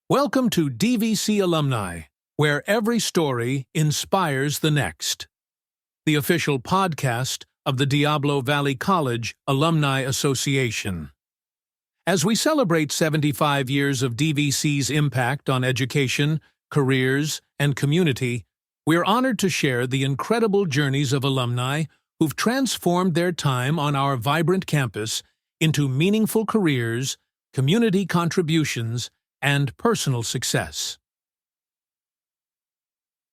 Welcome to DVC Alumni, where every story inspires the next. The official podcast of the Diablo Valley College Alumni Association. As we celebrate 75 years of DVC's impact on education, careers, and community, we're honored to share the incredible journeys of alumni who've transformed their time on our vibrant campus into meaningful careers, community contributions, and personal success.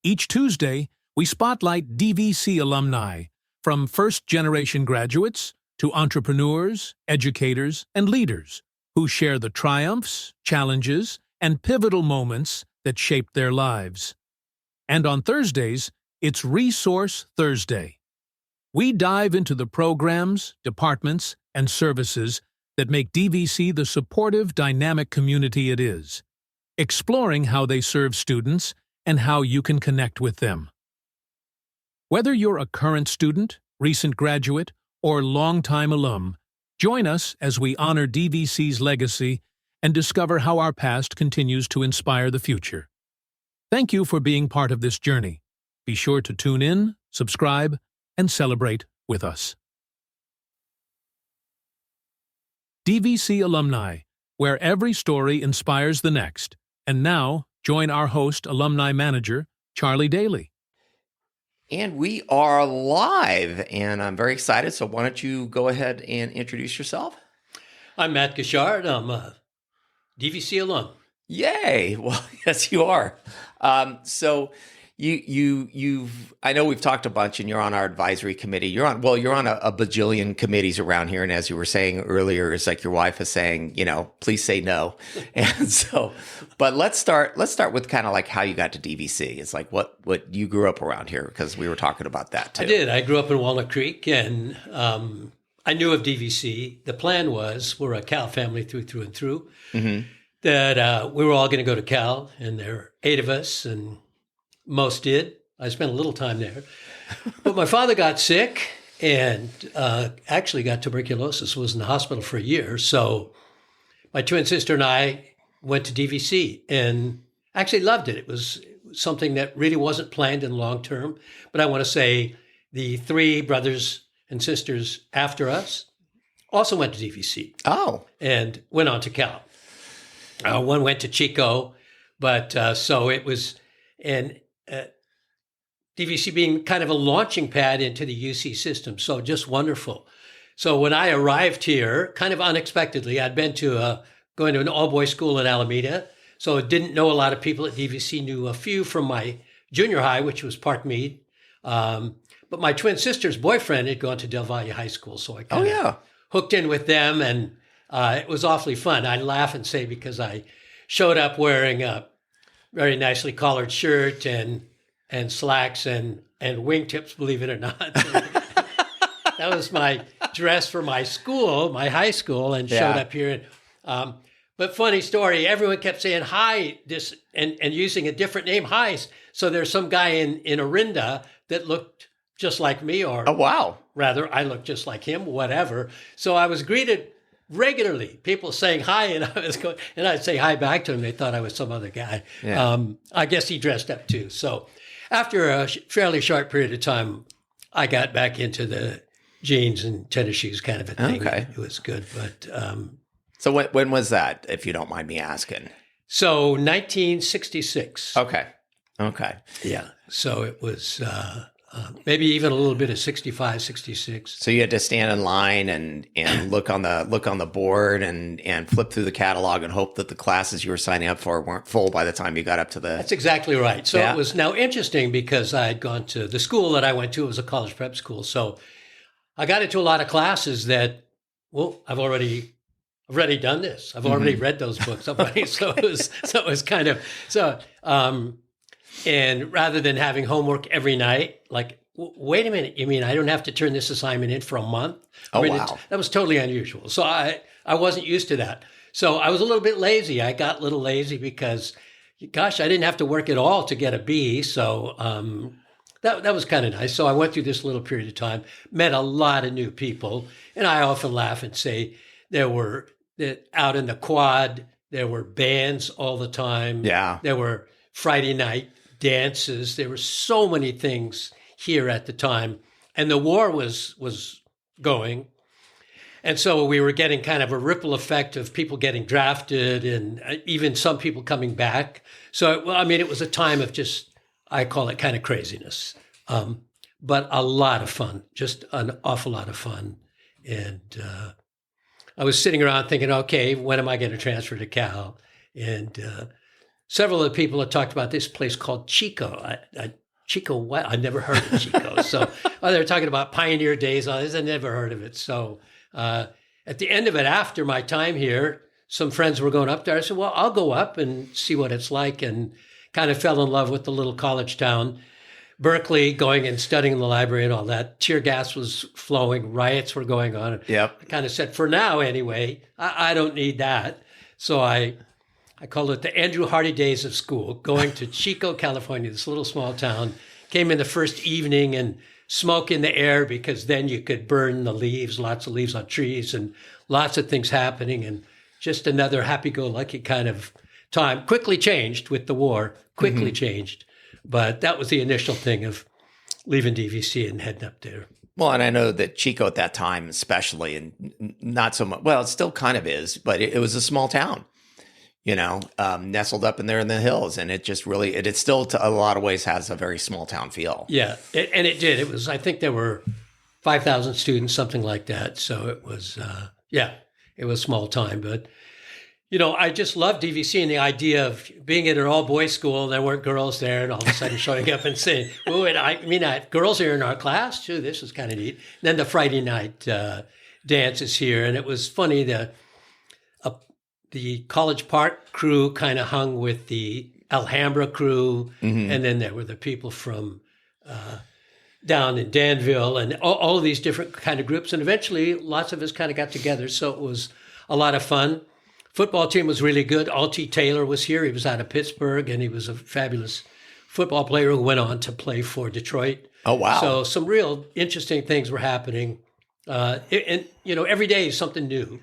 Each Tuesday, we spotlight DVC alumni, from first-generation graduates to entrepreneurs, educators, and leaders who share the triumphs, challenges, and pivotal moments that shaped their lives. And on Thursdays, it's Resource Thursday. We dive into the programs, departments, and services that make DVC the supportive, dynamic community it is, exploring how they serve students and how you can connect with them. Whether you're a current student, recent graduate, or longtime alum, join us as we honor DVC's legacy and discover how our past continues to inspire the future. Thank you for being part of this journey. Be sure to tune in, subscribe, and celebrate with us. DVC Alumni, where every story inspires the next. And now, join our host, Alumni Manager, Charlie Daly. And we are live, and I'm very excited. So why don't you go ahead and introduce yourself? I'm Matt Guichard. I'm a DVC alum. Yay! Well, yes, you are. So you've. I know we've talked a bunch, and you're on our advisory committee. You're on a bajillion committees around here. And as you were saying earlier, it's like your wife is saying, please say no. And so, but let's start with kind of like how you got to DVC. It's like what you grew up around here, because we were talking about that too. I did. I grew up in Walnut Creek, and I knew of DVC. The plan was we're a Cal family through and through. Mm-hmm. That we were all going to go to Cal, and there are 8 of us, and most did. I spent a little time there. But my father got sick and actually got tuberculosis, was in the hospital for a year. So my twin sister and I went to DVC and actually loved it. It was something that really wasn't planned in the long term. But I want to say the 3 brothers and sisters after us also went to DVC. Oh. And went on to Cal. One went to Chico, but so it was, and DVC being kind of a launching pad into the UC system. So just wonderful. So when I arrived here, kind of unexpectedly, I'd been going to an all-boys school in Alameda. So I didn't know a lot of people at DVC, knew a few from my junior high, which was Park Mead. But my twin sister's boyfriend had gone to Del Valle High School. So I kind of hooked in with them, and it was awfully fun. I laugh and say, because I showed up wearing a very nicely collared shirt and slacks and wingtips, believe it or not. That was my dress for my school, my high school, and showed up here. But funny story, everyone kept saying hi and using a different name, hi. So there's some guy in Orinda that looked just like me, or oh, wow. Rather, I looked just like him, whatever. So I was greeted regularly, people saying hi, and I'd say hi back to him. They thought I was some other guy. Yeah. I guess he dressed up too. So after a fairly short period of time, I got back into the jeans and tennis shoes kind of a thing. Okay. It was good. But so when was that, if you don't mind me asking? So 1966. Okay. Yeah. So it was maybe even a little bit of 65, 66. So you had to stand in line and look on the board and flip through the catalog and hope that the classes you were signing up for weren't full by the time you got up to the... That's exactly right. So It was now interesting, because I had gone to the school that I went to. It was a college prep school. So I got into a lot of classes that, I've already done this. I've already read those books already. So it was kind of, and rather than having homework every night, like, wait a minute, you mean I don't have to turn this assignment in for a month? Wow. That was totally unusual. So I wasn't used to that. So I was a little bit lazy. I got a little lazy because, gosh, I didn't have to work at all to get a B. So that was kind of nice. So I went through this little period of time, met a lot of new people. And I often laugh and say that out in the quad, There were bands all the time. Yeah. There were Friday night dances. There were so many things here at the time. And the war was going. And so we were getting kind of a ripple effect of people getting drafted and even some people coming back. So, well, I mean, it was a time of just, I call it kind of craziness, but a lot of fun, just an awful lot of fun. And I was sitting around thinking, okay, when am I going to transfer to Cal? And several of the people had talked about this place called Chico. Chico, what? I never heard of Chico. So they were talking about pioneer days. I never heard of it. So at the end of it, after my time here, some friends were going up there. I said, well, I'll go up and see what it's like, and kind of fell in love with the little college town. Berkeley, going and studying in the library and all that. Tear gas was flowing. Riots were going on. Yep. I kind of said, for now anyway, I don't need that. So I called it the Andrew Hardy days of school, going to Chico, California, this little small town. Came in the first evening and smoke in the air, because then you could burn the leaves, lots of leaves on trees and lots of things happening, and just another happy-go-lucky kind of time. Quickly changed with the war, changed. But that was the initial thing of leaving DVC and heading up there. Well, and I know that Chico at that time especially, and not so much, well, it still kind of is, but it was a small town, nestled up in there in the hills. And it just really, it still to a lot of ways has a very small town feel. Yeah, and it did. It was, I think there were 5,000 students, something like that. So it was, it was small time. But, I just loved DVC and the idea of being at an all-boys school. There weren't girls there, and all of a sudden showing up and saying, "Oh, girls are in our class too. This is kind of neat." And then the Friday night dances here, and it was funny. The College Park crew kind of hung with the Alhambra crew, and then there were the people from down in Danville, and all of these different kind of groups. And eventually, lots of us kind of got together, so it was a lot of fun. Football team was really good. Altie Taylor was here. He was out of Pittsburgh, and he was a fabulous football player who went on to play for Detroit. Oh, wow. So some real interesting things were happening. Every day something new.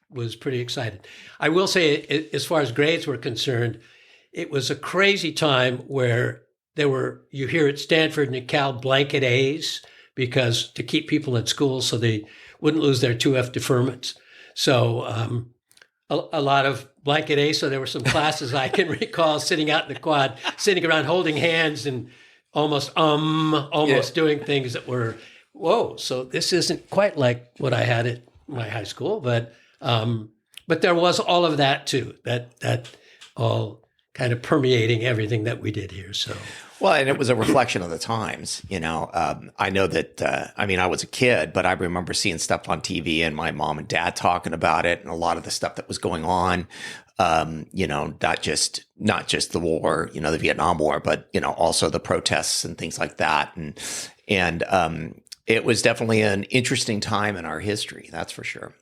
Was pretty excited. I will say, as far as grades were concerned, it was a crazy time where you hear at Stanford and at Cal blanket A's, because to keep people in school so they wouldn't lose their 2F deferments. So a lot of blanket A's. So there were some classes I can recall sitting out in the quad, sitting around holding hands and almost doing things that were, whoa, so this isn't quite like what I had at my high school, but there was all of that too, that all kind of permeating everything that we did here. So, well, and it was a reflection of the times, I know that, I was a kid, but I remember seeing stuff on TV and my mom and dad talking about it, and a lot of the stuff that was going on, not just the war, the Vietnam War, but, also the protests and things like that. And it was definitely an interesting time in our history. That's for sure.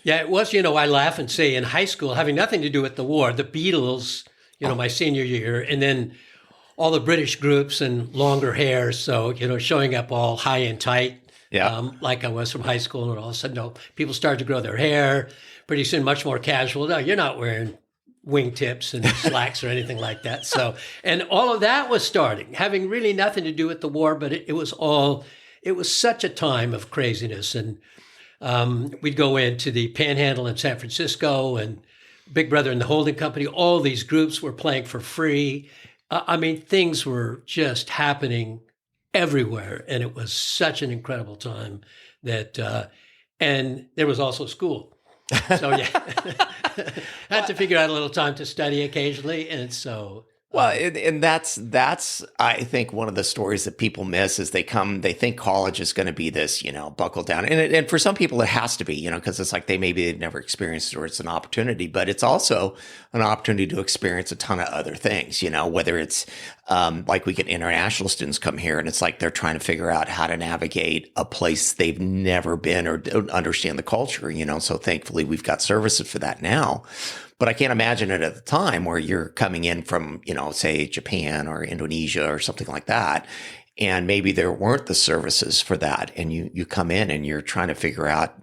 Yeah, it was, I laugh and say in high school, having nothing to do with the war, the Beatles, my senior year, and then all the British groups and longer hair. So, showing up all high and tight, like I was from high school. And all of a sudden, people started to grow their hair. Pretty soon, much more casual. No, you're not wearing wingtips and slacks or anything like that. So, and all of that was starting, having really nothing to do with the war, but it was such a time of craziness. And we'd go into the Panhandle in San Francisco, and Big Brother and the Holding Company. All these groups were playing for free. Things were just happening everywhere, and it was such an incredible time that, and there was also school. So yeah, had to figure out a little time to study occasionally, and so. Well, and that's I think one of the stories that people miss is they think college is going to be this, buckle down. And for some people it has to be, because it's like they've never experienced it, or it's an opportunity, but it's also an opportunity to experience a ton of other things, whether it's like we get international students come here and it's like they're trying to figure out how to navigate a place they've never been or don't understand the culture, so thankfully we've got services for that now. But I can't imagine it at the time where you're coming in from, say, Japan or Indonesia or something like that. and maybe there weren't the services for that. And you come in and you're trying to figure out,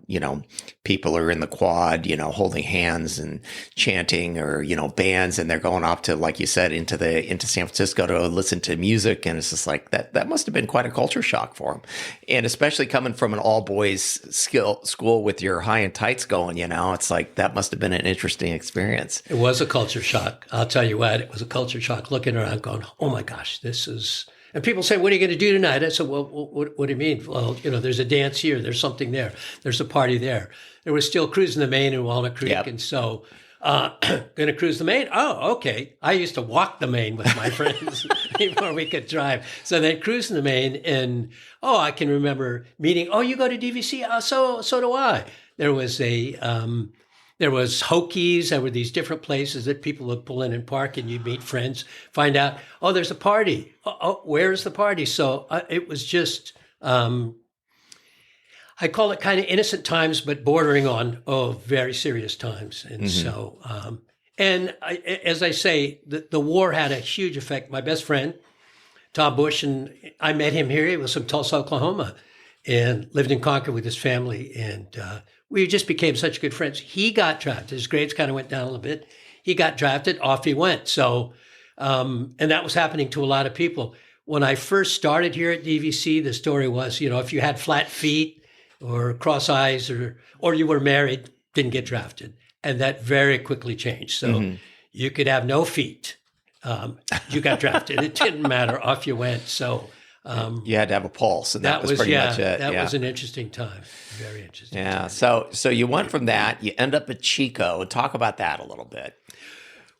people are in the quad, holding hands and chanting, or, bands, and they're going off to, like you said, into San Francisco to listen to music. And it's just like that must have been quite a culture shock for them. And especially coming from an all boys school with your high and tights going, it's like, that must have been an interesting experience. It was a culture shock. I'll tell you what, it was a culture shock, looking around going, oh my gosh, this is... And people say, what are you going to do tonight? I said, well, what do you mean? Well, there's a dance here. There's something there. There's a party there. There was still cruising the Main in Walnut Creek. Yep. And so, going to cruise the Main? Oh, okay. I used to walk the Main with my friends before we could drive. So then cruising the Main, and, I can remember meeting, you go to DVC? So do I. There was there was Hokies. There were these different places that people would pull in and park, and you'd meet friends, find out, there's a party. Where's the party? So it was just, I call it kind of innocent times, but bordering on, very serious times. And so, as I say, the war had a huge effect. My best friend, Tom Bush, and I met him here. He was from Tulsa, Oklahoma, and lived in Concord with his family. And we just became such good friends. He got drafted. His grades kind of went down a little bit. He got drafted. Off he went. So, and that was happening to a lot of people. When I first started here at DVC, the story was, if you had flat feet or cross eyes or you were married, didn't get drafted. And that very quickly changed. So you could have no feet. You got drafted. It didn't matter. Off you went. So you had to have a pulse, and that was pretty much it. That was an interesting time. Very interesting. Yeah. Time. So you went from that, you end up at Chico. Talk about that a little bit.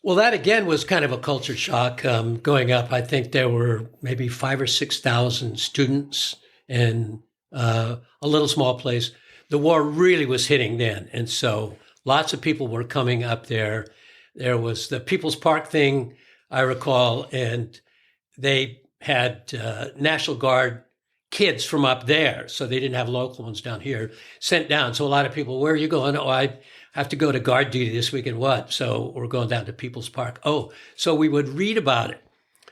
Well, that again was kind of a culture shock. Going up, I think there were maybe 5,000 or 6,000 students in a little small place. The war really was hitting then, and so lots of people were coming up there. There was the People's Park thing, I recall, and they had National Guard kids from up there, so they didn't have local ones down here, sent down. So a lot of people, where are you going? I have to go to guard duty this weekend. What? So we're going down to People's Park. So we would read about it.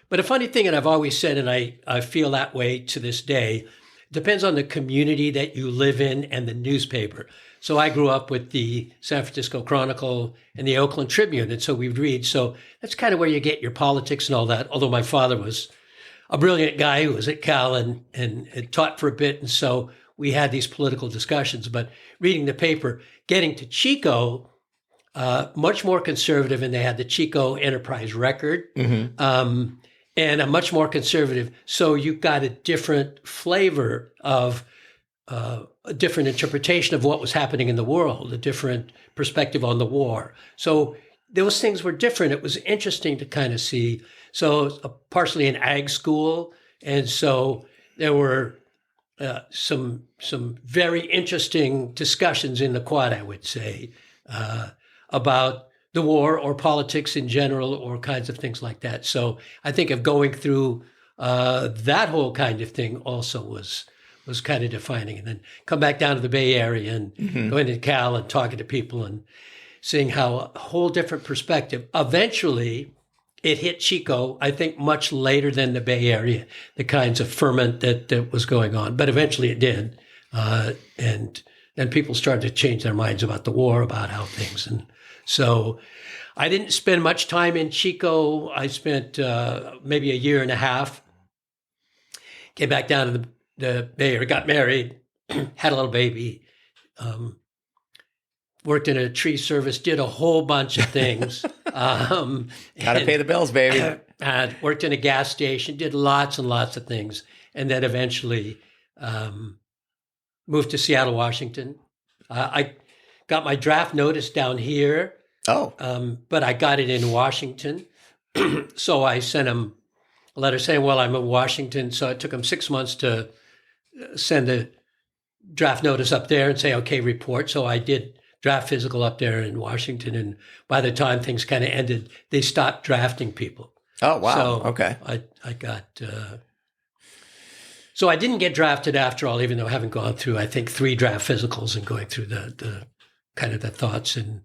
But a funny thing, and I've always said, and I feel that way to this day, it depends on the community that you live in and the newspaper. So I grew up with the San Francisco Chronicle and the Oakland Tribune, and so we'd read. So that's kind of where you get your politics and all that, although my father was a brilliant guy who was at Cal and taught for a bit. And so we had these political discussions, but reading the paper, getting to Chico, much more conservative, and they had the Chico Enterprise Record, and a much more conservative. So you got a different flavor of a different interpretation of what was happening in the world, a different perspective on the war. So those things were different. It was interesting to kind of see. So partially an ag school, and so there were some very interesting discussions in the quad, I would say, about the war or politics in general or kinds of things like that. So I think of going through that whole kind of thing also was kind of defining. And then come back down to the Bay Area and going to Cal and talking to people and seeing how a whole different perspective. Eventually, it hit Chico, I think, much later than the Bay Area, the kinds of ferment that was going on. But eventually it did. And then people started to change their minds about the war, about how things. And so I didn't spend much time in Chico. I spent maybe a year and a half. Came back down to the Bay Area, got married, had a little baby, worked in a tree service, did a whole bunch of things. Got to pay the bills, baby. Worked in a gas station, did lots and lots of things. And then eventually moved to Seattle, Washington. I got my draft notice down here. But I got it in Washington. So I sent him a letter saying, well, I'm in Washington. So it took him 6 months to send a draft notice up there and say, okay, report. So I did draft physical up there in Washington. And by the time things kind of ended, they stopped drafting people. Oh, wow. So okay. I got, so I didn't get drafted after all, even though having gone through, I think, 3 draft physicals and going through the kind of the thoughts. And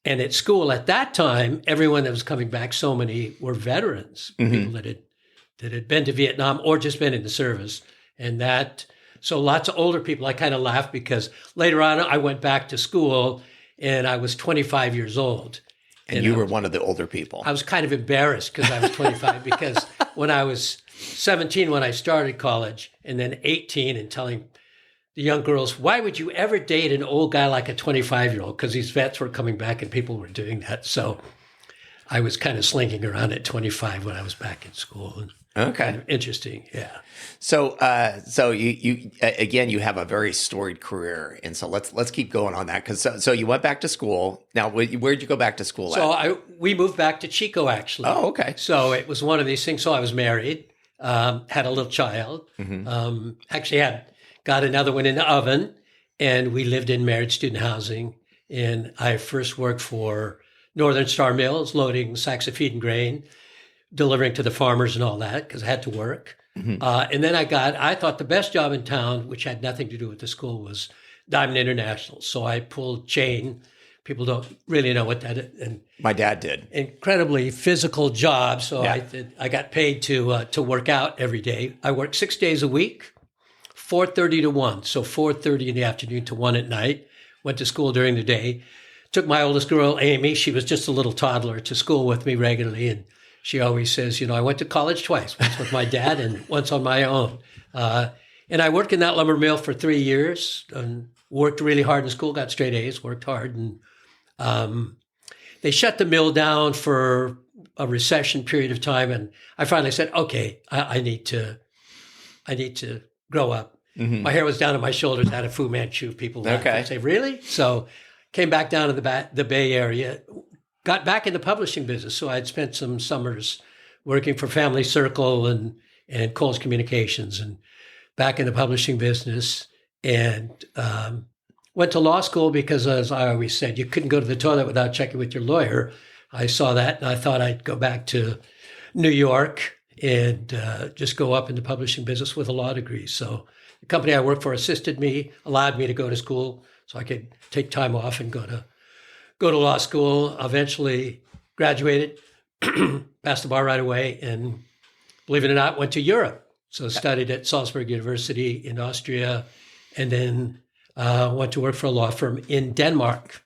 at school at that time, everyone that was coming back, so many were veterans, people that that had been to Vietnam or just been in the service. And so lots of older people, I kind of laughed because later on I went back to school and I was 25 years old. And you were one of the older people. I was kind of embarrassed because I was 25 because when I was 17 when I started college and then 18 and telling the young girls, why would you ever date an old guy like a 25-year-old? Because these vets were coming back and people were doing that. So I was kind of slinking around at 25 when I was back in school. Okay. Kind of interesting. Yeah. So, you again, you have a very storied career, and so let's keep going on that because so you went back to school. Now, where'd you go back to school at? So we moved back to Chico actually. Oh, okay. So it was one of these things. So I was married, had a little child. Mm-hmm. Actually got another one in the oven, and we lived in married student housing. And I first worked for Northern Star Mills, loading sacks of feed and grain, delivering to the farmers and all that because I had to work. Mm-hmm. And then I thought the best job in town, which had nothing to do with the school, was Diamond International. So I pulled chain. People don't really know what that is. And my dad did. Incredibly physical job. So Yeah. I got paid to work out every day. I worked 6 days a week, 4:30 to 1. So 4:30 in the afternoon to 1 at night. Went to school during the day. Took my oldest girl, Amy. She was just a little toddler to school with me regularly. And she always says, I went to college twice, once with my dad and once on my own. And I worked in that lumber mill for 3 years and worked really hard in school, got straight A's, worked hard. And they shut the mill down for a recession period of time. And I finally said, okay, I need to grow up. Mm-hmm. My hair was down to my shoulders, had a Fu Manchu. People laughed and say, really? So came back down to the Bay Area, got back in the publishing business. So I'd spent some summers working for Family Circle and Coles Communications and back in the publishing business, and went to law school because, as I always said, you couldn't go to the toilet without checking with your lawyer. I saw that and I thought I'd go back to New York and just go up in the publishing business with a law degree. So the company I worked for assisted me, allowed me to go to school so I could take time off and go to law school. Eventually graduated, passed the bar right away, and believe it or not, went to Europe. So studied at Salzburg University in Austria, and then went to work for a law firm in Denmark.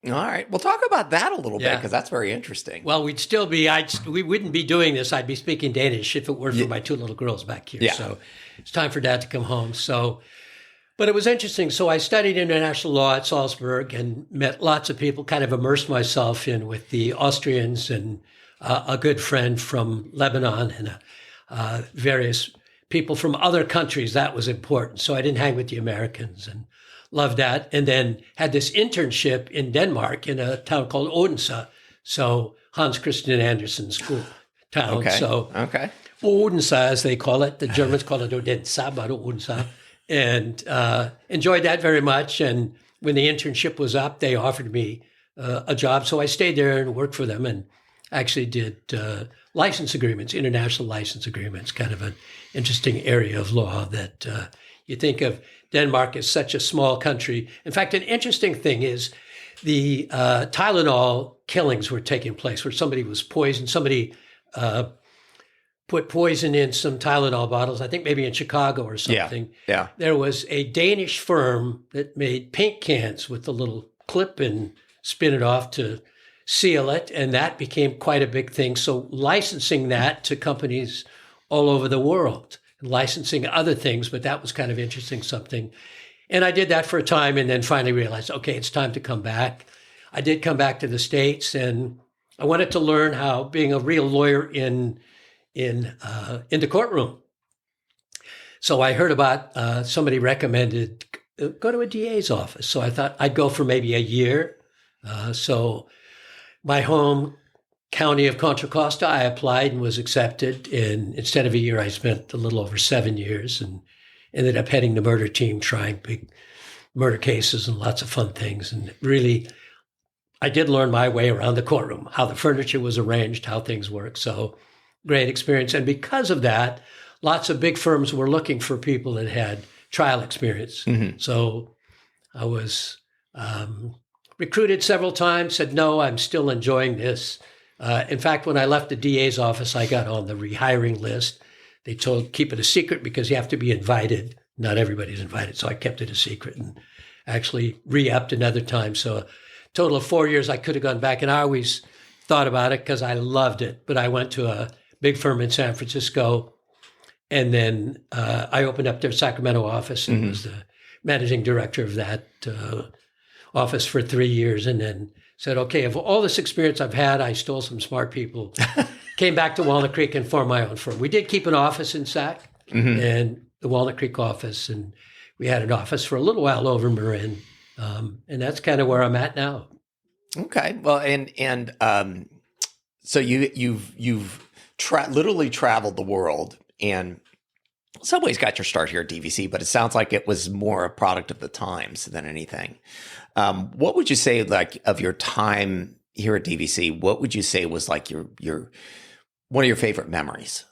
All right. Well, talk about that a little bit Yeah. because that's very interesting. Well, we wouldn't be doing this. I'd be speaking Danish if it weren't for my two little girls back here. Yeah. So it's time for Dad to come home. But it was interesting. So I studied international law at Salzburg and met lots of people, kind of immersed myself in with the Austrians and a good friend from Lebanon and various people from other countries. That was important. So I didn't hang with the Americans and loved that. And then had this internship in Denmark in a town called Odense. So Hans Christian Andersen school town. Okay. So Okay. Odense, as they call it. The Germans call it Odense, but Odense. And enjoyed that very much. And when the internship was up, they offered me a job. So I stayed there and worked for them and actually did license agreements, international license agreements, kind of an interesting area of law that you think of Denmark as such a small country. In fact, an interesting thing is the Tylenol killings were taking place where somebody was poisoned. Somebody put poison in some Tylenol bottles, I think maybe in Chicago or something. Yeah. There was a Danish firm that made paint cans with a little clip and spin it off to seal it. And that became quite a big thing. So licensing that to companies all over the world, licensing other things, but that was kind of interesting something. And I did that for a time and then finally realized, okay, it's time to come back. I did come back to the States and I wanted to learn how being a real lawyer in the courtroom. So I heard about somebody recommended go to a DA's office. So I thought I'd go for maybe a year. So my home county of Contra Costa, I applied and was accepted. And instead of a year, I spent a little over 7 years and ended up heading the murder team, trying big murder cases and lots of fun things. And really, I did learn my way around the courtroom, how the furniture was arranged, how things work. So great experience. And because of that, lots of big firms were looking for people that had trial experience. Mm-hmm. So I was recruited several times, said, no, I'm still enjoying this. In fact, when I left the DA's office, I got on the rehiring list. they told keep it a secret because you have to be invited. Not everybody's invited. So I kept it a secret and actually re-upped another time. So a total of 4 years, I could have gone back. And I always thought about it because I loved it. But I went to a big firm in San Francisco. And then I opened up their Sacramento office and was the managing director of that office for 3 years. And then said, okay, of all this experience I've had, I stole some smart people. Came back to Walnut Creek and formed my own firm. We did keep an office in Sac and the Walnut Creek office. And we had an office for a little while over Marin. And that's kind of where I'm at now. Okay. Well, so you've literally traveled the world and in some ways got your start here at DVC, but it sounds like it was more a product of the times than anything. What would you say, like, of your time here at DVC? What would you say was like your one of your favorite memories?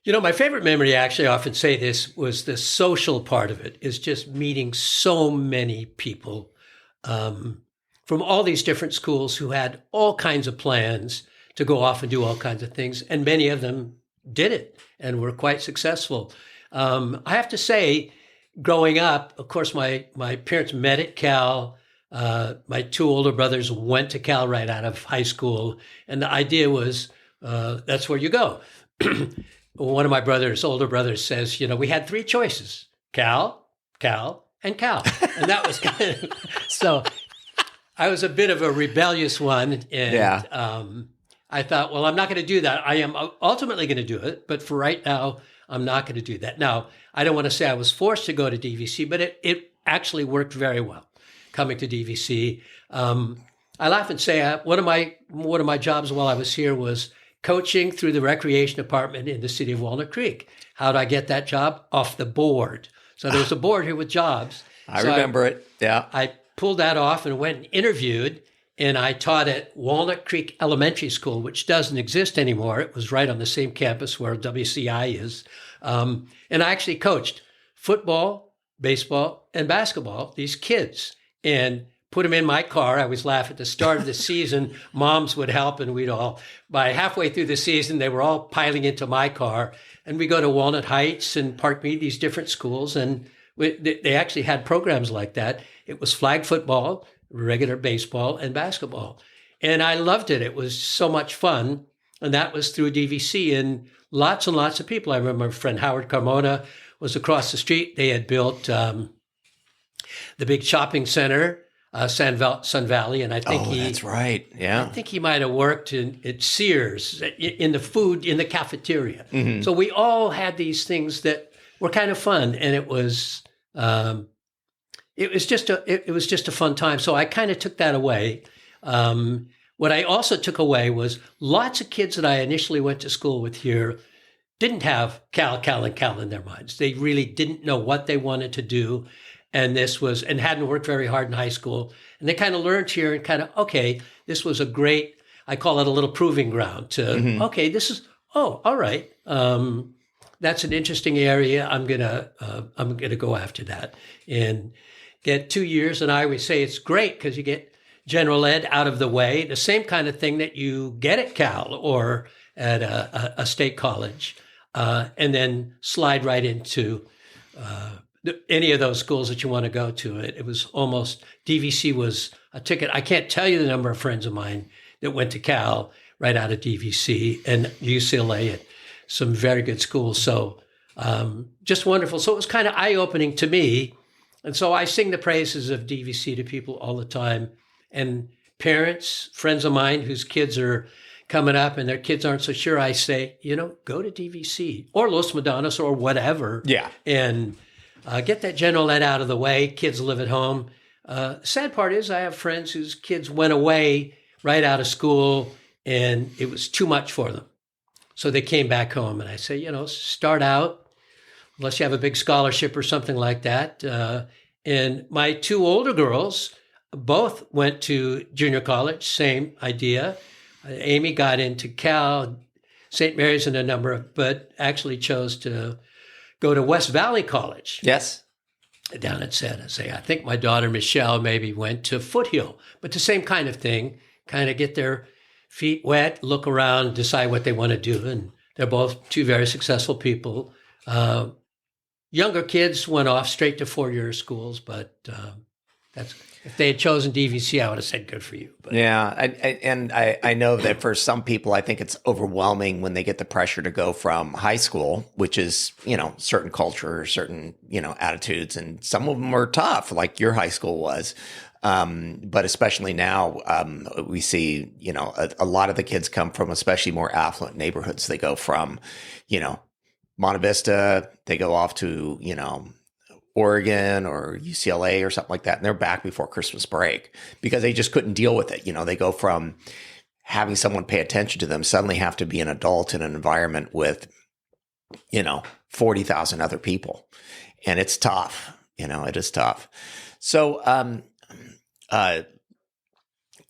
You know, my favorite memory, actually, I often say this, was the social part of it, is just meeting so many people from all these different schools who had all kinds of plans to go off and do all kinds of things. And many of them did it and were quite successful. I have to say, growing up, of course, my parents met at Cal. My two older brothers went to Cal right out of high school. And the idea was, that's where you go. One of my older brothers says, you know, we had three choices, Cal, and Cal. And that was kind of, so I was a bit of a rebellious one. And I thought, well, I'm not going to do that. I am ultimately going to do it. But for right now, I'm not going to do that. Now, I don't want to say I was forced to go to DVC, but it actually worked very well coming to DVC. I laugh and say one of my jobs while I was here was coaching through the recreation department in the city of Walnut Creek. How did I get that job? Off the board. So there was a board here with jobs. I remember it. Yeah. I pulled that off and went and interviewed, and I taught at Walnut Creek Elementary School, which doesn't exist anymore. It was right on the same campus where WCI is. And I actually coached football, baseball, and basketball, these kids, and put them in my car. I always laugh at the start of the season. Moms would help, and by halfway through the season, they were all piling into my car. And we go to Walnut Heights and Park Mead, these different schools. And they actually had programs like that. It was flag football, regular baseball, and basketball. And I loved it. It was so much fun. And that was through DVC. And lots of people. I remember my friend Howard Carmona was across the street. They had built the big shopping center, Sun Valley, and I think that's right. Yeah, I think he might have worked at Sears in the cafeteria. Mm-hmm. So we all had these things that were kind of fun, and it was just a fun time. So I kind of took that away. What I also took away was lots of kids that I initially went to school with here didn't have Cal in their minds. They really didn't know what they wanted to do. And hadn't worked very hard in high school. And they kind of learned here and kind of, okay, this was a great, I call it a little proving ground to, okay, all right. That's an interesting area. I'm going to go after that and get 2 years. And I always say it's great because you get general ed out of the way, the same kind of thing that you get at Cal or at a state college, and then slide right into, any of those schools that you want to go to. It was almost, DVC was a ticket. I can't tell you the number of friends of mine that went to Cal right out of DVC and UCLA at some very good schools. So just wonderful. So it was kind of eye-opening to me. And so I sing the praises of DVC to people all the time. And parents, friends of mine whose kids are coming up and their kids aren't so sure, I say, go to DVC or Los Medanos or whatever. Yeah. And get that general ed out of the way. Kids live at home. Sad part is I have friends whose kids went away right out of school and it was too much for them. So they came back home and I say, start out, unless you have a big scholarship or something like that. And my two older girls both went to junior college, same idea. Amy got into Cal, St. Mary's and but actually chose to go to West Valley College. Yes. Down at San Jose. I think my daughter, Michelle, maybe went to Foothill, but the same kind of thing, kind of get their feet wet, look around, decide what they want to do, and They're both two very successful people. Younger kids went off straight to 4-year schools, but that's if they had chosen DVC, I would have said good for you. But. Yeah, I know that for some people, I think it's overwhelming when they get the pressure to go from high school, which is, certain culture, certain, attitudes, and some of them are tough, like your high school was. But especially now, we see, a lot of the kids come from especially more affluent neighborhoods. They go from, Monte Vista, they go off to, Oregon or UCLA or something like that, and they're back before Christmas break because they just couldn't deal with it. They go from having someone pay attention to them, suddenly have to be an adult in an environment with, 40,000 other people. And it's tough, it is tough. So,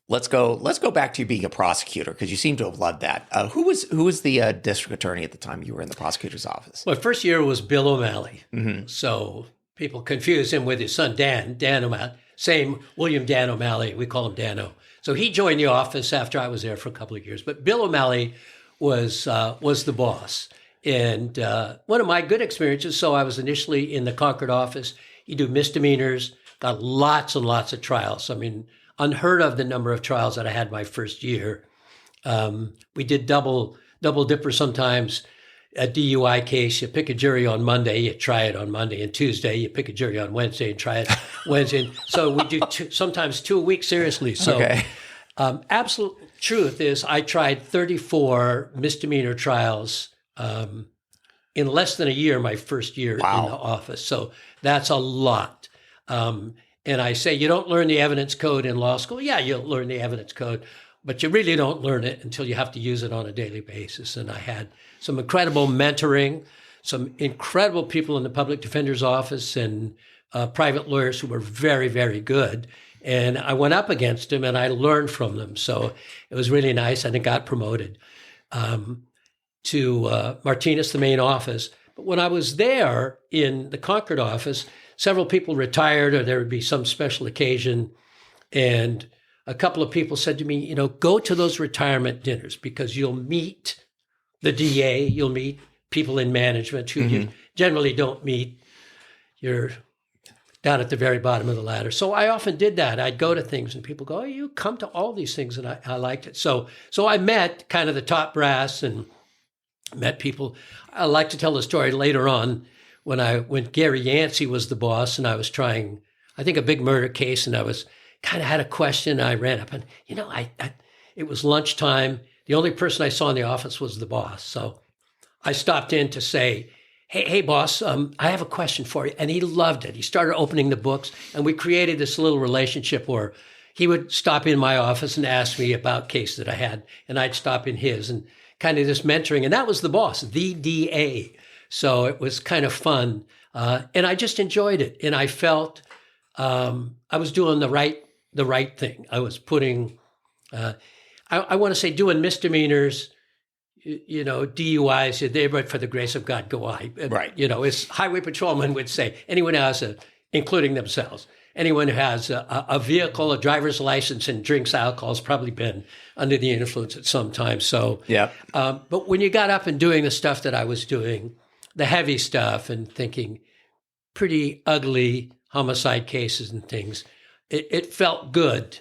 let's go back to you being a prosecutor because you seem to have loved that. Who was the district attorney at the time you were in the prosecutor's office? My first year was Bill O'Malley. Mm-hmm. So people confuse him with his son, Dan O'Malley. Same William Dan O'Malley. We call him Dano. So he joined the office after I was there for a couple of years. But Bill O'Malley was the boss. And one of my good experiences, so I was initially in the Concord office. You do misdemeanors, got lots and lots of trials. I mean, unheard of the number of trials that I had my first year. We did double dipper sometimes. A DUI case, you pick a jury on Monday, you try it on Monday, and Tuesday you pick a jury on Wednesday and try it Wednesday. So we do sometimes 2 a week, seriously. So okay. Absolute truth is I tried 34 misdemeanor trials in less than a year, my first year in the office. So that's a lot. And I say, you don't learn the evidence code in law school. Yeah, you'll learn the evidence code, but you really don't learn it until you have to use it on a daily basis. And I had some incredible mentoring, some incredible people in the public defender's office and private lawyers who were very, very good. And I went up against them and I learned from them. So it was really nice. And I got promoted to Martinez, the main office. But when I was there in the Concord office, several people retired or there would be some special occasion. And a couple of people said to me, go to those retirement dinners because you'll meet the DA, you'll meet people in management who you generally don't meet. You're down at the very bottom of the ladder. So I often did that. I'd go to things and people go, oh, you come to all these things. And I liked it. So I met kind of the top brass and met people. I like to tell the story later on when Gary Yancey was the boss and I was trying, I think, a big murder case, and I was kind of had a question. I ran up and, it was lunchtime. The only person I saw in the office was the boss. So I stopped in to say, hey, boss, I have a question for you. And he loved it. He started opening the books, and we created this little relationship where he would stop in my office and ask me about cases that I had, and I'd stop in his, and kind of this mentoring. And that was the boss, the DA. So it was kind of fun. And I just enjoyed it. And I felt I was doing the right thing. I was putting, I want to say doing misdemeanors, DUIs, they but for the grace of God go I. Right. As highway patrolmen would say, anyone who has including themselves, anyone who has a vehicle, a driver's license, and drinks alcohol has probably been under the influence at some time. So, yeah. But when you got up and doing the stuff that I was doing, the heavy stuff, and thinking pretty ugly homicide cases and things, it felt good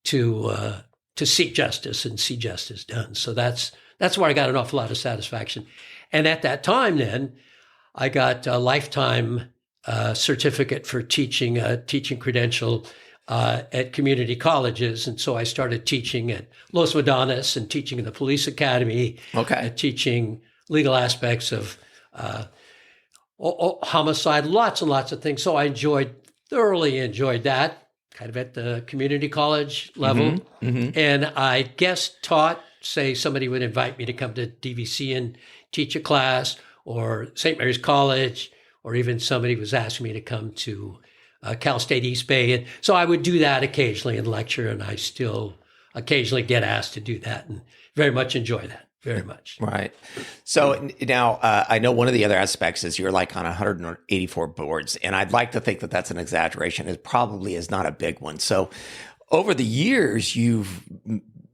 to seek justice and see justice done. So that's where I got an awful lot of satisfaction. And at that time, then I got a lifetime certificate for teaching credential at community colleges. And so I started teaching at Los Medanos and teaching in the police academy, teaching legal aspects of homicide, lots and lots of things. So I thoroughly enjoyed that, kind of at the community college level. And I guest taught, say somebody would invite me to come to DVC and teach a class, or St. Mary's College, or even somebody was asking me to come to Cal State East Bay. And so I would do that occasionally and lecture, and I still occasionally get asked to do that and very much enjoy that. Very much. Right. So now I know one of the other aspects is you're like on 184 boards, and I'd like to think that that's an exaggeration. It probably is not a big one. So over the years, you've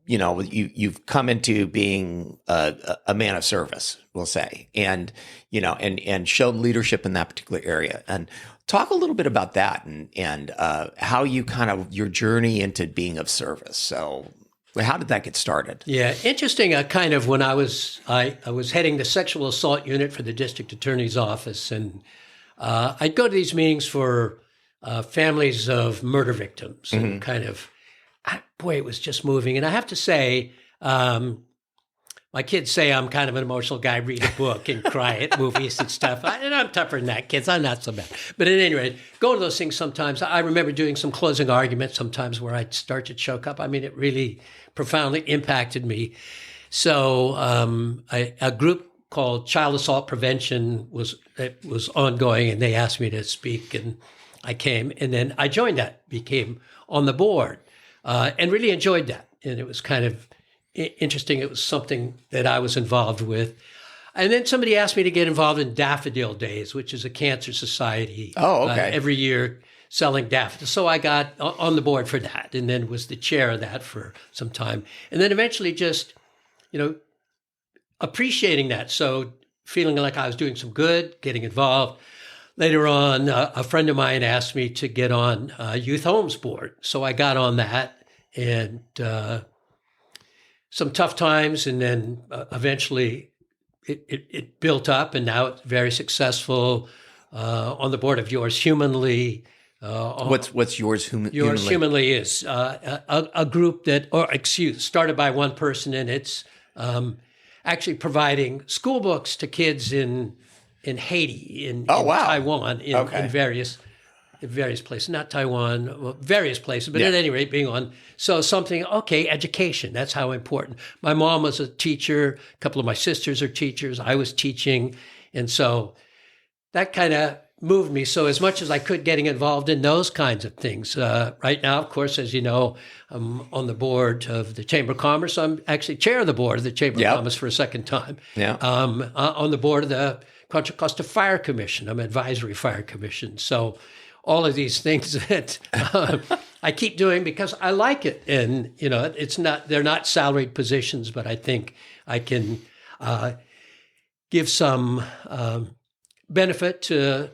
you've come into being a man of service, we'll say, and and shown leadership in that particular area. And talk a little bit about that and how you kind of your journey into being of service. So, how did that get started? Yeah, interesting. Kind of when I was heading the sexual assault unit for the district attorney's office, and I'd go to these meetings for families of murder victims, and kind of. Boy, it was just moving. And I have to say, my kids say I'm kind of an emotional guy, read a book and cry at movies and stuff. And I'm tougher than that, kids. I'm not so bad. But at any rate, go to those things sometimes. I remember doing some closing arguments sometimes where I'd start to choke up. I mean, it really profoundly impacted me. So a group called Child Assault Prevention was ongoing, and they asked me to speak, and I came. And then I joined that, became on the board. And really enjoyed that. And it was kind of interesting. It was something that I was involved with. And then somebody asked me to get involved in Daffodil Days, which is a cancer society. Oh, okay. Every year selling daffodils. So I got on the board for that and then was the chair of that for some time. And then eventually just, appreciating that. So feeling like I was doing some good, getting involved. Later on, a friend of mine asked me to get on Youth Homes Board. So I got on that and some tough times. And then eventually it built up, and now it's very successful on the board of Yours Humanly. What's Yours Humanly? Yours Humanly is a group started by one person, and it's actually providing school books to kids in Haiti, in Taiwan, in various places, not Taiwan, well, various places, but at any rate being on. So something, education, that's how important. My mom was a teacher. A couple of my sisters are teachers. I was teaching. And so that kind of moved me. So as much as I could getting involved in those kinds of things. Right now, of course, as you know, I'm on the board of the Chamber of Commerce. I'm actually chair of the board of the Chamber of Commerce for a second time. Yeah. On the board of the Contra Costa Fire Commission. I'm advisory fire commission. So all of these things that I keep doing because I like it. And, they're not salaried positions, but I think I can give some benefit to,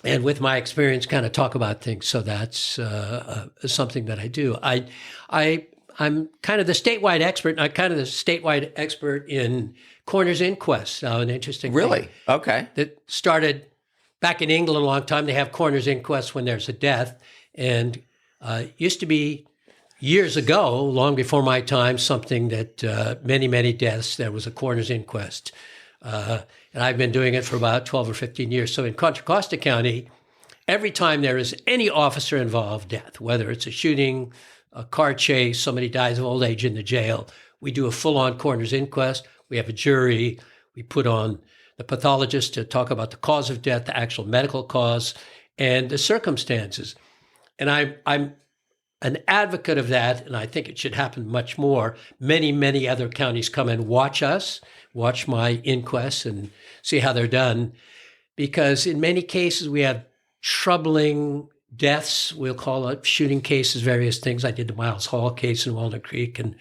and with my experience, kind of talk about things. So that's something that I do. I'm kind of the statewide expert. I'm kind of the statewide expert in coroner's inquests. Now, an interesting thing. Okay. That started back in England a long time. They have coroner's inquests when there's a death. And it used to be years ago, long before my time, something that many, many deaths, there was a coroner's inquest. And I've been doing it for about 12 or 15 years. So in Contra Costa County, every time there is any officer involved death, whether it's a shooting, a car chase, somebody dies of old age in the jail, we do a full-on coroner's inquest. We have a jury. We put on the pathologist to talk about the cause of death, the actual medical cause, and the circumstances. And I'm an advocate of that, and I think it should happen much more. Many, many other counties come and watch us, watch my inquests, and see how they're done. Because in many cases, we have troubling deaths, we'll call it shooting cases, various things. I did the Miles Hall case in Walnut Creek and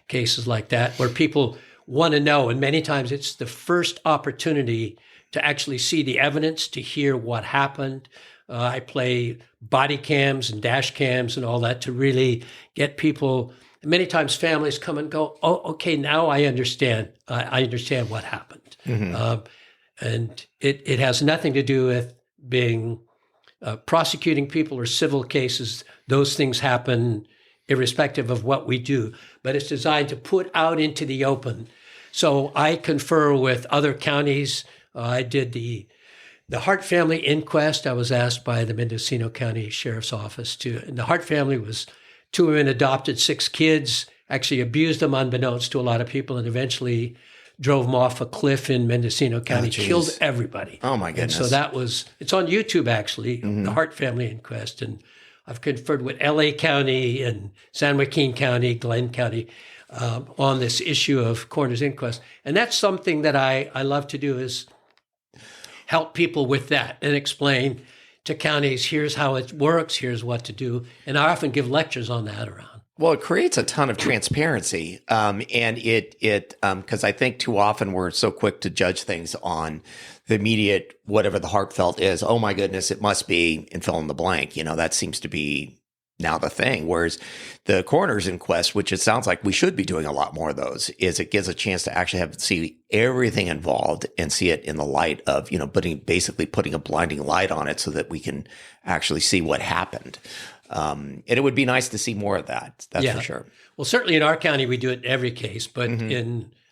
cases like that, where people want to know. And many times it's the first opportunity to actually see the evidence, to hear what happened. I play body cams and dash cams and all that to really get people. Many times families come and go, oh, okay, now I understand. I understand what happened. Mm-hmm. And it has nothing to do with being prosecuting people or civil cases. Those things happen irrespective of what we do, but it's designed to put out into the open. So I confer with other counties. I did the Hart family inquest. I was asked by the Mendocino County Sheriff's Office to, and the Hart family was 2 women adopted 6 kids, actually abused them unbeknownst to a lot of people, and eventually drove them off a cliff in Mendocino County, killed everybody. Oh my goodness. And so it's on YouTube actually, the Hart family inquest. And I've conferred with LA County and San Joaquin County, Glenn County, on this issue of coroner's inquest. And that's something that I love to do, is help people with that and explain to counties, here's how it works, here's what to do. And I often give lectures on that around. Well, it creates a ton of transparency, and it because I think too often we're so quick to judge things on the immediate, whatever the heartfelt is. Oh my goodness, it must be, and fill in the blank. That seems to be now the thing. Whereas the coroner's inquest, which it sounds like we should be doing a lot more of those, is it gives a chance to actually see everything involved and see it in the light of basically putting a blinding light on it so that we can actually see what happened. And it would be nice to see more of that. That's for sure. Well, certainly in our county, we do it in every case, but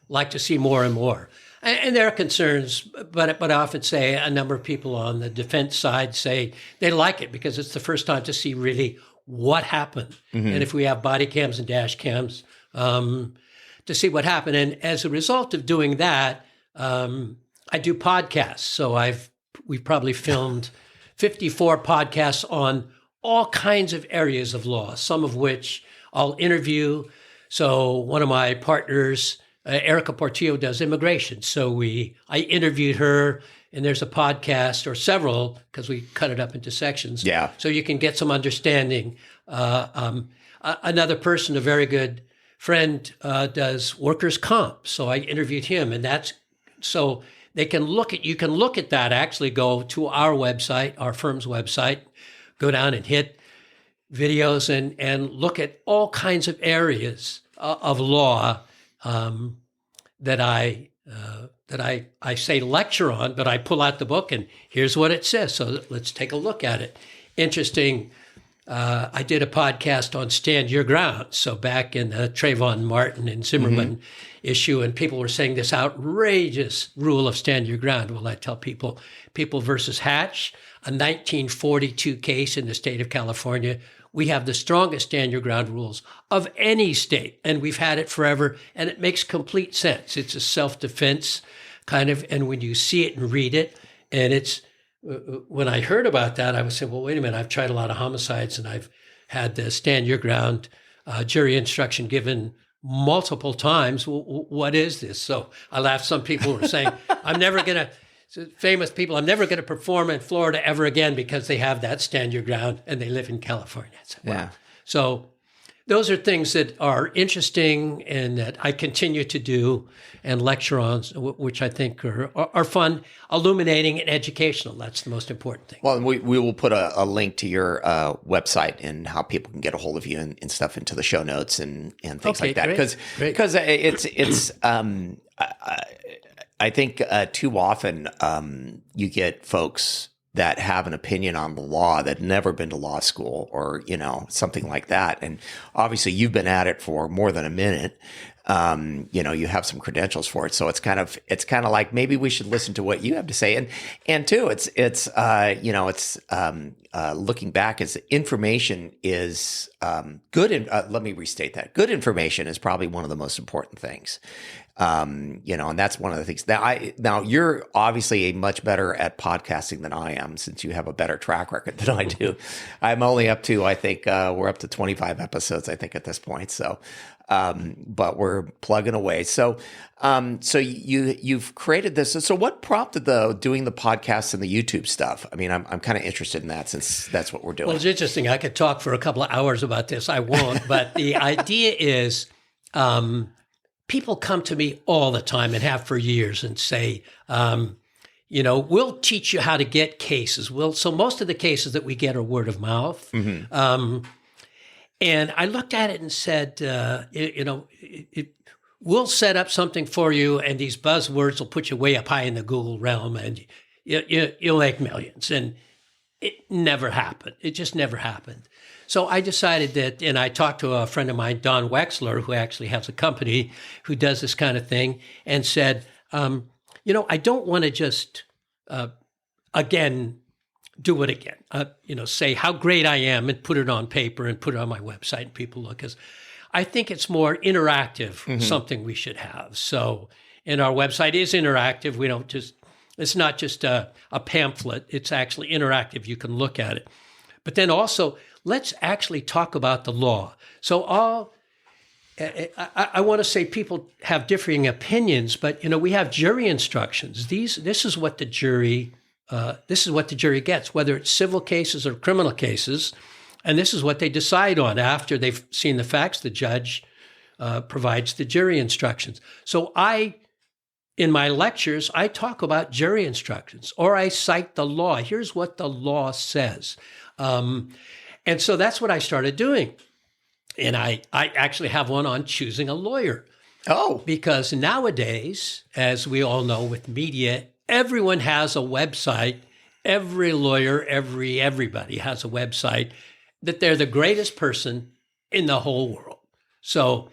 like to see more and more. And there are concerns, but I often say a number of people on the defense side say they like it because it's the first time to see really what happened. And if we have body cams and dash cams, to see what happened. And as a result of doing that, I do podcasts. So we've probably filmed 54 podcasts on all kinds of areas of law, some of which I'll interview. So one of my partners, Erica Portillo, does immigration. So I interviewed her, and there's a podcast or several because we cut it up into sections. Yeah. So you can get some understanding. Another person, a very good friend, does workers' comp. So I interviewed him, and that's so you can look at that. Actually, go to our website, our firm's website. Go down and hit videos and look at all kinds of areas of law that I say lecture on, but I pull out the book and here's what it says. So let's take a look at it. Interesting. I did a podcast on Stand Your Ground. So back in the Trayvon Martin and Zimmerman issue, and people were saying this outrageous rule of Stand Your Ground. Well, I tell people versus Hatch, a 1942 case in the state of California. We have the strongest Stand Your Ground rules of any state, and we've had it forever, and it makes complete sense. It's a self-defense kind of, and when you see it and read it, and it's, when I heard about that, I was saying, well, wait a minute, I've tried a lot of homicides, and I've had the Stand Your Ground jury instruction given multiple times. What is this? So I laughed. Some people were saying, famous people, I'm never going to perform in Florida ever again because they have that Stand Your Ground and they live in California. I said, wow. Yeah. So those are things that are interesting and that I continue to do and lecture on, which I think are fun, illuminating, and educational. That's the most important thing. Well, we will put a link to your website and how people can get a hold of you and stuff into the show notes and things like that. Because it's I think too often you get folks that have an opinion on the law that never been to law school or, something like that. And obviously you've been at it for more than a minute. You have some credentials for it. So it's kind of like maybe we should listen to what you have to say. And too, it's looking back, as information is good. And let me restate that. Good information is probably one of the most important things. And that's one of the things that now you're obviously much better at podcasting than I am, since you have a better track record than I do. I'm only up to, I think, we're up to 25 episodes, I think, at this point. So, but we're plugging away. So you've created this. So what prompted doing the podcast and the YouTube stuff? I mean, I'm kind of interested in that, since that's what we're doing. Well, it's interesting. I could talk for a couple of hours about this. I won't, but the idea is, people come to me all the time and have for years and say, we'll teach you how to get cases. So most of the cases that we get are word of mouth. And I looked at it and said, we'll set up something for you, and these buzzwords will put you way up high in the Google realm, and you'll make millions. And it never happened. It just never happened. So I decided that, and I talked to a friend of mine, Don Wexler, who actually has a company who does this kind of thing, and said, I don't want to just, again, do it again. Say how great I am and put it on paper and put it on my website and people look. Because I think it's more interactive, something we should have. So, and our website is interactive. We don't just, it's not just a pamphlet. It's actually interactive. You can look at it. But then also, let's actually talk about the law. So I want to say people have differing opinions, but we have jury instructions. This is what the jury gets, whether it's civil cases or criminal cases. And this is what they decide on after they've seen the facts. The judge provides the jury instructions. So in my lectures, I talk about jury instructions, or I cite the law. Here's what the law says. And so that's what I started doing. And I actually have one on choosing a lawyer. Oh. Because nowadays, as we all know with media, everyone has a website. Every lawyer, everybody has a website that they're the greatest person in the whole world. So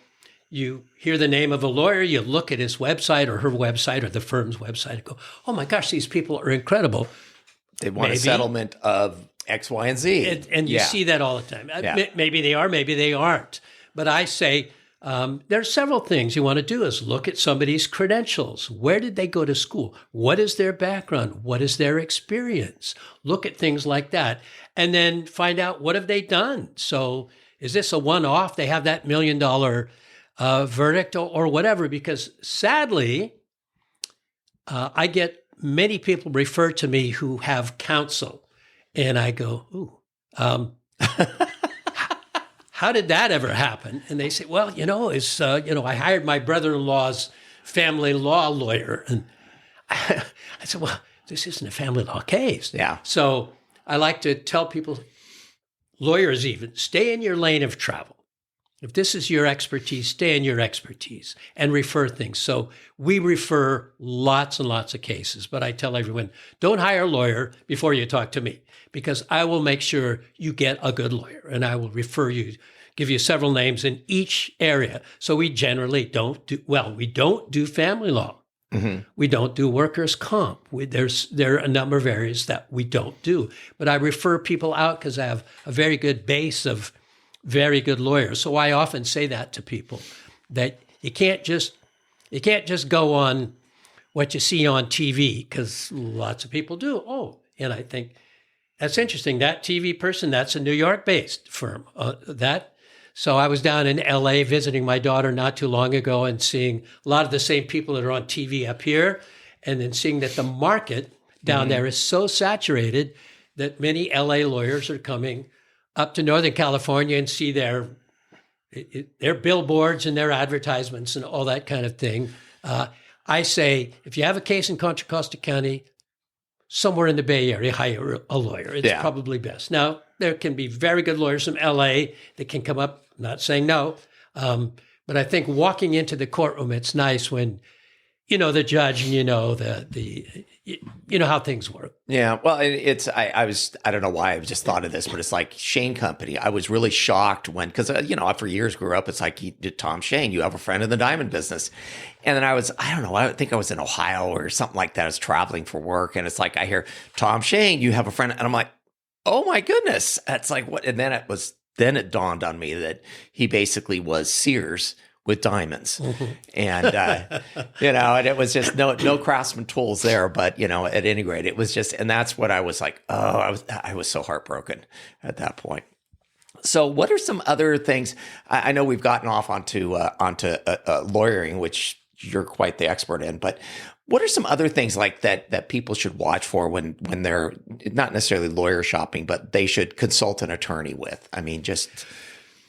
you hear the name of a lawyer, you look at his website or her website or the firm's website and go, oh my gosh, these people are incredible. They want a settlement of X, Y, and Z. And you see that all the time. Yeah. Maybe they are, maybe they aren't. But I say there are several things you want to do is look at somebody's credentials. Where did they go to school? What is their background? What is their experience? Look at things like that. And then find out, what have they done? So is this a one-off? They have that $1 million verdict or whatever, because sadly, I get many people refer to me who have counsel, and I go, ooh, how did that ever happen? And they say, well, I hired my brother-in-law's family law lawyer. And I said, well, this isn't a family law case. Yeah. So I like to tell people, lawyers even, stay in your lane of travel. If this is your expertise, stay in your expertise and refer things. So we refer lots and lots of cases, but I tell everyone, don't hire a lawyer before you talk to me, because I will make sure you get a good lawyer, and I will refer you, give you several names in each area. So we generally don't do family law. Mm-hmm. We don't do workers' comp. There are a number of areas that we don't do, but I refer people out because I have a very good base of very good lawyers. So I often say that to people, that you can't just go on what you see on TV, because lots of people do. Oh, and I think that's interesting. That TV person, that's a New York-based firm. So I was down in LA visiting my daughter not too long ago and seeing a lot of the same people that are on TV up here, and then seeing that the market down there is so saturated that many LA lawyers are coming up to Northern California and see their billboards and their advertisements and all that kind of thing. I say, if you have a case in Contra Costa County, somewhere in the Bay Area, hire a lawyer. It's probably best. Now, there can be very good lawyers from LA that can come up, I'm not saying no, but I think walking into the courtroom, it's nice when you know the judge and you know you know how things work. Yeah, well, I don't know why I just thought of this, but it's like Shane Company. I was really shocked when, because I for years grew up, it's like Tom Shane, you have a friend in the diamond business, and then I think I was in Ohio or something like that. I was traveling for work, and it's like I hear Tom Shane, you have a friend, and I'm like, oh my goodness, that's like what? And then it dawned on me that he basically was Sears with diamonds. And, and it was just no Craftsman tools there, but, at any rate, it was just, and that's what I was like, I was so heartbroken at that point. So what are some other things? I know we've gotten off onto lawyering, which you're quite the expert in, but what are some other things like that people should watch for when they're not necessarily lawyer shopping, but they should consult an attorney with? I mean,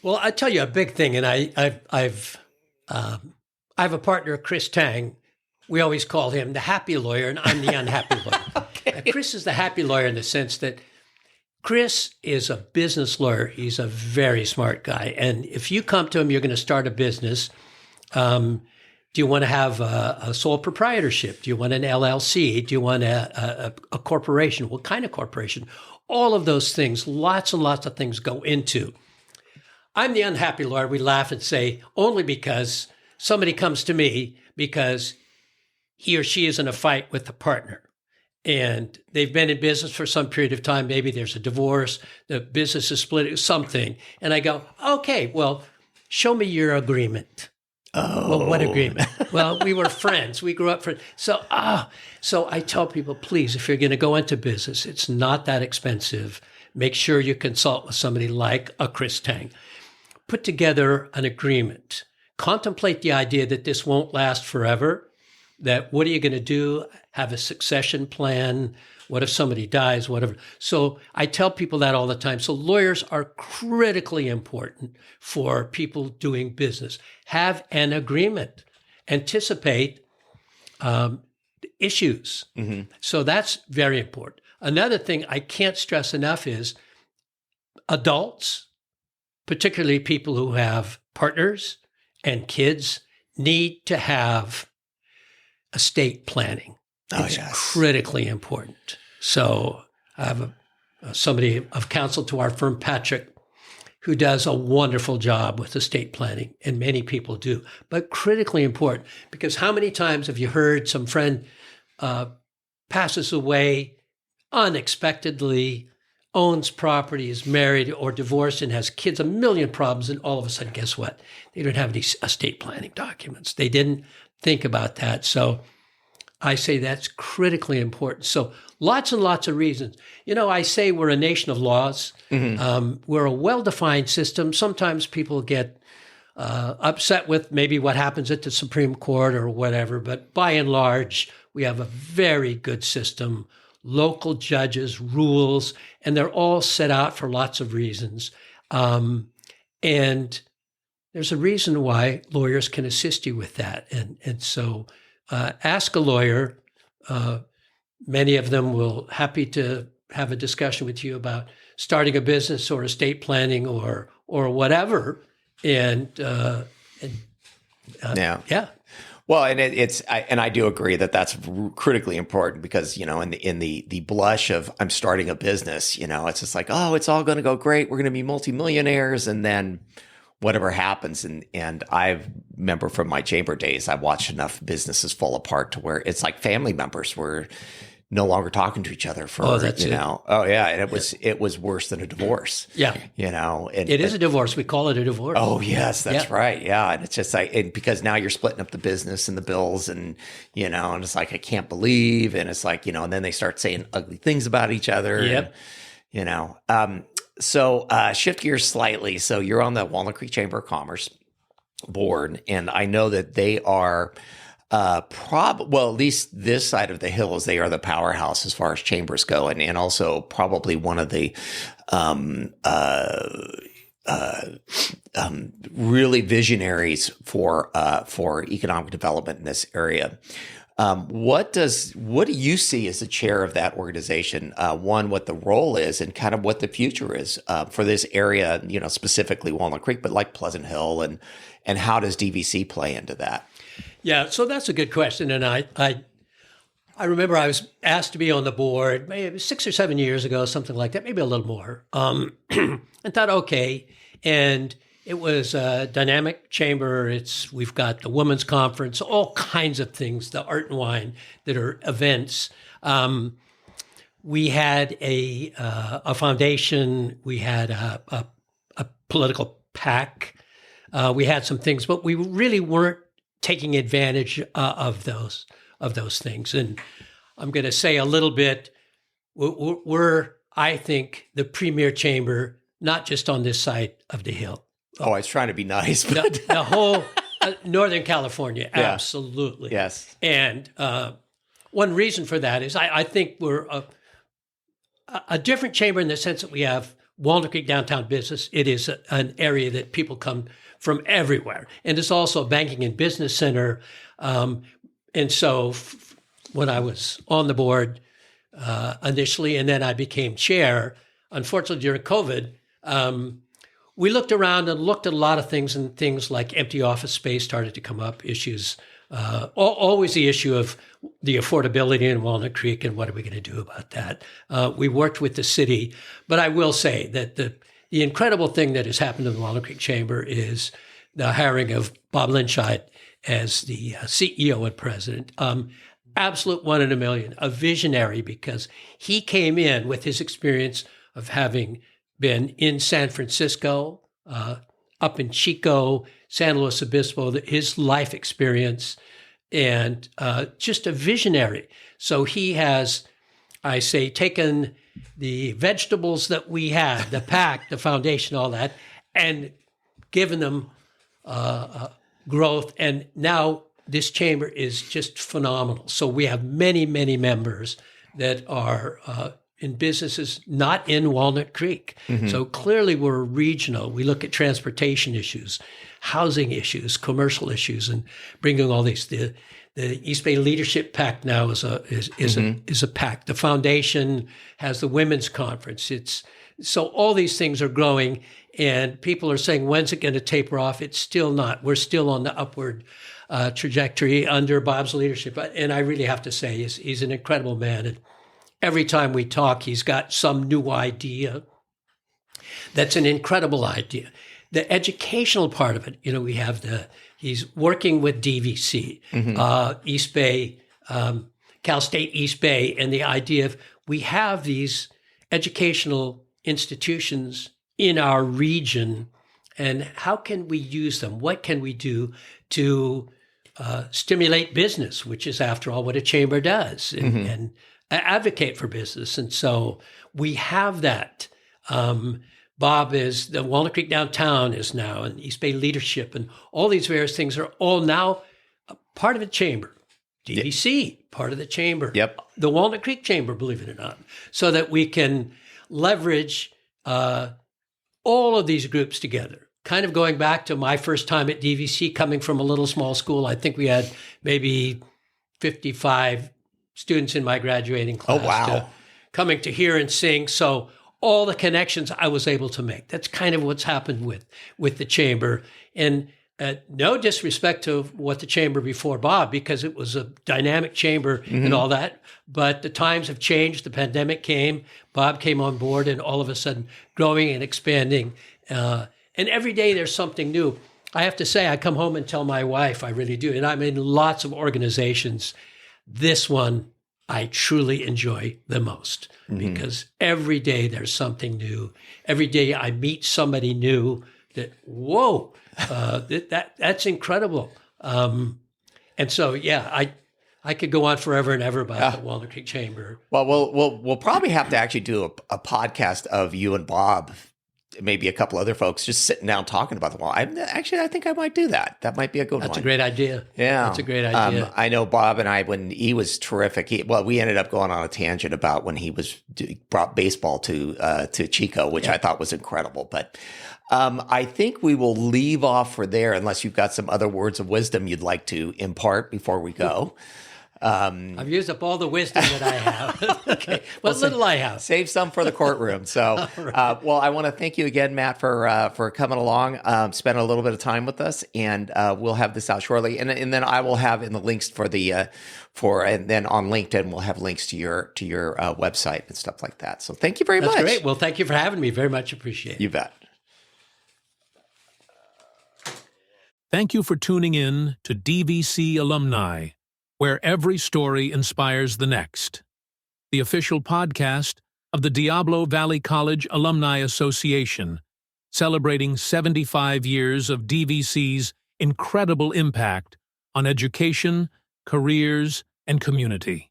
Well, I tell you a big thing, and I have a partner, Chris Tang. We always call him the happy lawyer, and I'm the unhappy lawyer. Okay. Chris is the happy lawyer in the sense that Chris is a business lawyer. He's a very smart guy. And if you come to him, you're going to start a business. Do you want to have a sole proprietorship? Do you want an LLC? Do you want a corporation? What kind of corporation? All of those things, lots and lots of things go into. I'm the unhappy lawyer. We laugh and say, only because somebody comes to me because he or she is in a fight with a partner. And they've been in business for some period of time. Maybe there's a divorce, the business is split, something. And I go, okay, well, show me your agreement. Oh. Well, what agreement? Well, we were friends. We grew up friends. So I tell people, please, if you're going to go into business, it's not that expensive. Make sure you consult with somebody like a Chris Tang. Put together an agreement. Contemplate the idea that this won't last forever. that what are you going to do? Have a succession plan. What if somebody dies? Whatever. So I tell people that all the time. So lawyers are critically important for people doing business. Have an agreement. Anticipate issues. So that's very important. Another thing I can't stress enough is adults, particularly people who have partners and kids, need to have estate planning. It's critically important. So I have somebody of counsel to our firm, Patrick, who does a wonderful job with estate planning, and many people do, but critically important, because how many times have you heard some friend passes away unexpectedly, owns property, is married or divorced and has kids, a million problems, and all of a sudden, guess what? They don't have any estate planning documents. They didn't think about that. So I say that's critically important. So lots and lots of reasons. I say we're a nation of laws. We're a well-defined system. Sometimes people get upset with maybe what happens at the Supreme Court or whatever, but by and large, we have a very good system, local judges, rules, and they're all set out for lots of reasons. And there's a reason why lawyers can assist you with that. And so ask a lawyer. Many of them will happy to have a discussion with you about starting a business or estate planning or whatever. And Well, and I do agree that that's critically important because, in the blush of I'm starting a business, it's just like, oh, it's all going to go great. We're going to be multimillionaires. And then whatever happens. And I remember from my chamber days, I watched enough businesses fall apart to where it's like family members were no longer talking to each other for, and it was worse than a divorce. Yeah. And it is a divorce. We call it a divorce. Oh yes, that's right. Yeah. And it's just like, because now you're splitting up the business and the bills and it's like, I can't believe. And it's like, and then they start saying ugly things about each other. Yep. And, so shift gears slightly. So you're on the Walnut Creek Chamber of Commerce board, and I know that they are at least this side of the hills, they are the powerhouse as far as chambers go, and also probably one of the really visionaries for economic development in this area. What do you see as the chair of that organization? One, what the role is, and kind of what the future is for this area, specifically Walnut Creek, but like Pleasant Hill, and how does DVC play into that? Yeah, so that's a good question, and I remember I was asked to be on the board maybe 6 or 7 years ago, something like that, maybe a little more, and thought okay, and it was a dynamic chamber. We've got the women's conference, all kinds of things, the art and wine that are events. We had a foundation. We had a political PAC. We had some things, but we really weren't taking advantage of those things. And I'm going to say a little bit. We're, I think, the premier chamber, not just on this side of the hill. Oh, I was trying to be nice. But the whole Northern California, yeah. Absolutely. Yes. And one reason for that is I think we're a different chamber in the sense that we have Walnut Creek downtown business. It is an area that people come from everywhere. And it's also a banking and business center. And so when I was on the board initially, and then I became chair, unfortunately during COVID, we looked around and looked at a lot of things, and things like empty office space started to come up, issues, always the issue of the affordability in Walnut Creek and what are we going to do about that. We worked with the city, but I will say that the incredible thing that has happened in the Walnut Creek Chamber is the hiring of Bob Guichard as the CEO and president. Absolute one in a million, a visionary, because he came in with his experience of having been in San Francisco, up in Chico, San Luis Obispo, his life experience, and just a visionary. So he has, I say, taken the vegetables that we had, the PAC, the foundation, all that, and given them growth. And now this chamber is just phenomenal. So we have many, many members that are in businesses not in Walnut Creek. So clearly we're regional. We look at transportation issues, housing issues, commercial issues, and bringing all these. The East Bay Leadership Pact now is a pact. The foundation has the women's conference. So all these things are growing, and people are saying, when's it going to taper off? It's still not. We're still on the upward trajectory under Bob's leadership. And I really have to say, he's an incredible man. And every time we talk, he's got some new idea that's an incredible idea. The educational part of it, we have he's working with DVC, East Bay, Cal State East Bay, and the idea of we have these educational institutions in our region, and how can we use them? What can we do to stimulate business, which is, after all, what a chamber does, and advocate for business? And so we have that. Bob is the Walnut Creek Downtown is now, and East Bay Leadership, and all these various things are all now a part of the chamber. DVC, part of the chamber. Yep. The Walnut Creek Chamber, believe it or not, so that we can leverage all of these groups together. Kind of going back to my first time at DVC, coming from a little small school. I think we had maybe 55 students in my graduating class. Oh, wow. Coming to hear and sing. So all the connections I was able to make. That's kind of what's happened with the chamber. And no disrespect to what the chamber before Bob, because it was a dynamic chamber and all that. But the times have changed. The pandemic came. Bob came on board, and all of a sudden growing and expanding. And every day there's something new. I have to say, I come home and tell my wife, I really do. And I'm in lots of organizations. This one I truly enjoy the most because every day there's something new. Every day I meet somebody new that, whoa, that's incredible. And so, yeah, I could go on forever and ever about the Walnut Creek Chamber. Well, we'll probably have to actually do a podcast of you and Bob, maybe a couple other folks, just sitting down talking about the wall. I think I might do that. That might be a good one. That's a great idea. Yeah. That's a great idea. I know Bob and I, when he was terrific, we ended up going on a tangent about when he brought baseball to Chico, which I thought was incredible. But I think we will leave off for there, unless you've got some other words of wisdom you'd like to impart before we go. I've used up all the wisdom that I have. Okay, what little I have. Save some for the courtroom. So, right. Well, I want to thank you again, Matt, for coming along, spending a little bit of time with us, and we'll have this out shortly. And then I will have in the links and then on LinkedIn we'll have links to your website and stuff like that. So, thank you very much. That's great. Well, thank you for having me. Very much appreciated. You bet. Thank you for tuning in to DVC Alumni, where every story inspires the next. The official podcast of the Diablo Valley College Alumni Association, celebrating 75 years of DVC's incredible impact on education, careers, and community.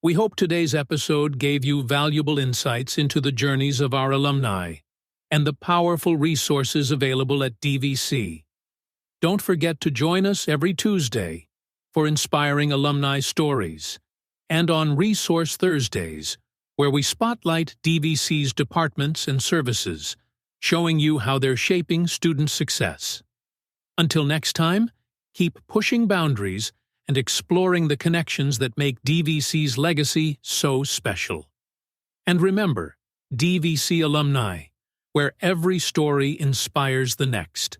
We hope today's episode gave you valuable insights into the journeys of our alumni and the powerful resources available at DVC. Don't forget to join us every Tuesday for inspiring alumni stories, and on Resource Thursdays, where we spotlight DVC's departments and services, showing you how they're shaping student success. Until next time, keep pushing boundaries and exploring the connections that make DVC's legacy so special. And remember, DVC Alumni, where every story inspires the next.